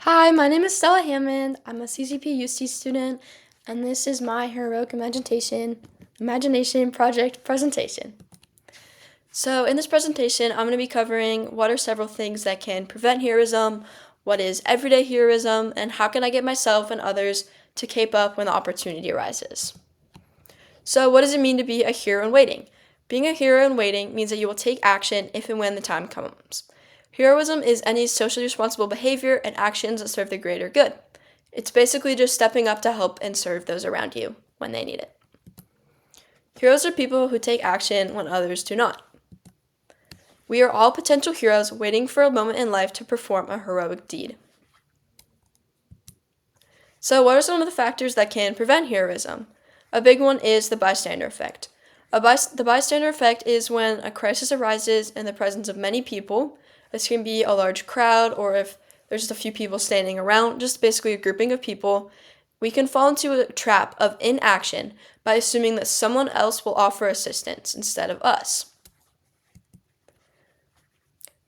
Hi, my name is Stella Hammond. I'm a CCP UC student, and this is my heroic imagination project presentation. So, in this presentation, I'm going to be covering what are several things that can prevent heroism, what is everyday heroism, and how can I get myself and others to cape up when the opportunity arises. So, what does it mean to be a hero in waiting? Being a hero in waiting means that you will take action if and when the time comes. Heroism is any socially responsible behavior and actions that serve the greater good. It's basically just stepping up to help and serve those around you when they need it. Heroes are people who take action when others do not. We are all potential heroes waiting for a moment in life to perform a heroic deed. So, what are some of the factors that can prevent heroism? A big one is the bystander effect. The bystander effect is when a crisis arises in the presence of many people. This can be a large crowd, or if there's just a few people standing around, just basically a grouping of people. We can fall into a trap of inaction by assuming that someone else will offer assistance instead of us.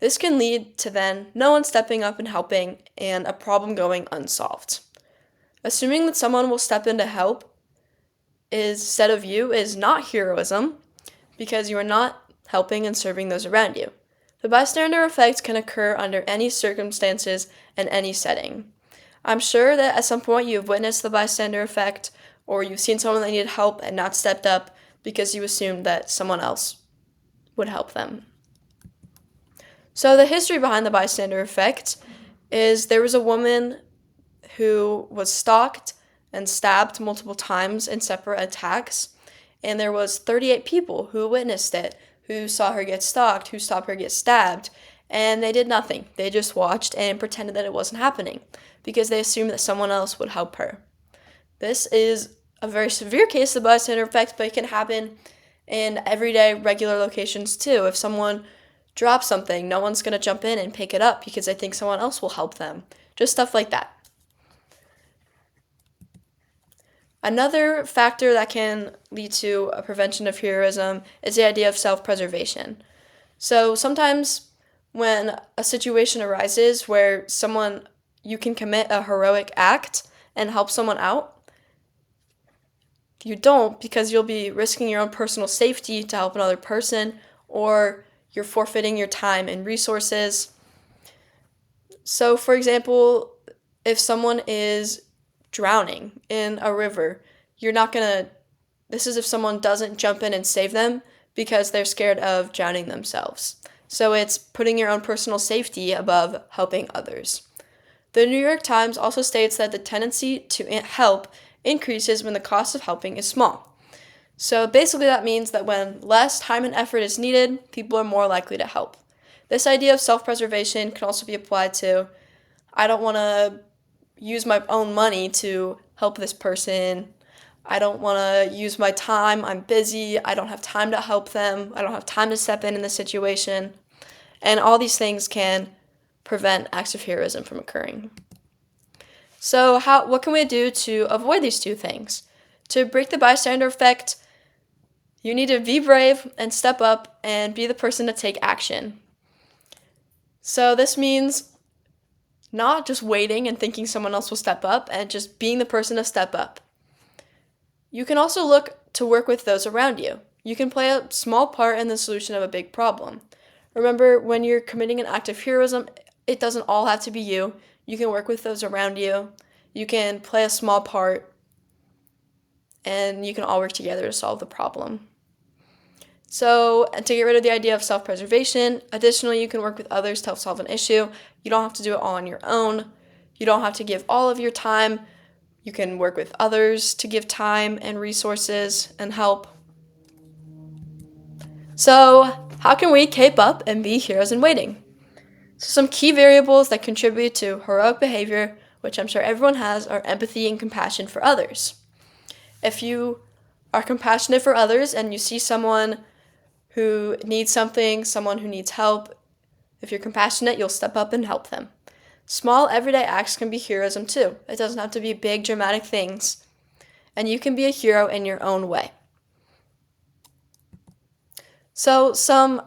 This can lead to then no one stepping up and helping and a problem going unsolved. Assuming that someone will step in to help instead of you is not heroism because you are not helping and serving those around you. The bystander effect can occur under any circumstances and any setting. I'm sure that at some point you've witnessed the bystander effect or you've seen someone that needed help and not stepped up because you assumed that someone else would help them. So the history behind the bystander effect is there was a woman who was stalked and stabbed multiple times in separate attacks, and there was 38 people who witnessed it, who saw her get stalked, who saw her get stabbed, and they did nothing. They just watched and pretended that it wasn't happening because they assumed that someone else would help her. This is a very severe case of bystander effect, but it can happen in everyday regular locations too. If someone drops something, no one's going to jump in and pick it up because they think someone else will help them. Just stuff like that. Another factor that can lead to a prevention of heroism is the idea of self-preservation. So sometimes when a situation arises where you can commit a heroic act and help someone out, you don't because you'll be risking your own personal safety to help another person, or you're forfeiting your time and resources. So, for example, if someone is drowning in a river, you're not gonna. This is if someone doesn't jump in and save them because they're scared of drowning themselves. So, it's putting your own personal safety above helping others. The New York Times also states that the tendency to help increases when the cost of helping is small. So basically, that means that when less time and effort is needed, people are more likely to help. This idea of self preservation can also be applied to I don't want to use my own money to help this person. I don't want to use my time. I'm busy. I don't have time to help them. I don't have time to step in the situation. And all these things can prevent acts of heroism from occurring. So, what can we do to avoid these two things? To break the bystander effect, you need to be brave and step up and be the person to take action. So, this means not just waiting and thinking someone else will step up and just being the person to step up. You can also look to work with those around you. You can play a small part in the solution of a big problem. Remember, when you're committing an act of heroism, it doesn't all have to be you. You can work with those around you. You can play a small part, and you can all work together to solve the problem. So, to get rid of the idea of self-preservation, additionally, you can work with others to help solve an issue. You don't have to do it all on your own. You don't have to give all of your time. You can work with others to give time and resources and help. So, how can we cape up and be heroes in waiting? So some key variables that contribute to heroic behavior, which I'm sure everyone has, are empathy and compassion for others. If you are compassionate for others and you see someone who needs something, someone who needs help, if you're compassionate, you'll step up and help them. Small everyday acts can be heroism too. It doesn't have to be big dramatic things. And you can be a hero in your own way. So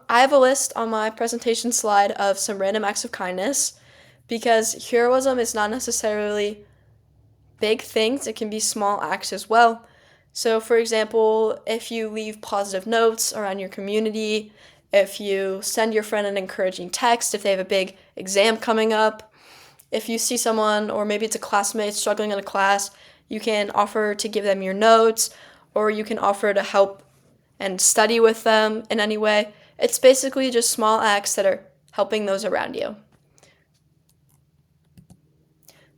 I have a list on my presentation slide of some random acts of kindness because heroism is not necessarily big things, it can be small acts as well. So, for example, if you leave positive notes around your community, if you send your friend an encouraging text, if they have a big exam coming up, if you see someone, or maybe it's a classmate struggling in a class, you can offer to give them your notes, or you can offer to help and study with them in any way. It's basically just small acts that are helping those around you.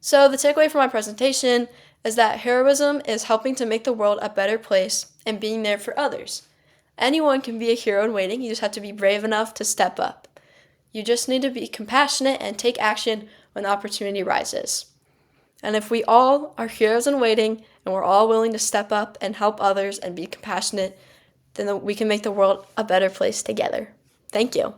So, the takeaway from my presentation is that heroism is helping to make the world a better place and being there for others. Anyone can be a hero in waiting, you just have to be brave enough to step up. You just need to be compassionate and take action when the opportunity rises. And if we all are heroes in waiting and we're all willing to step up and help others and be compassionate, then we can make the world a better place together. Thank you.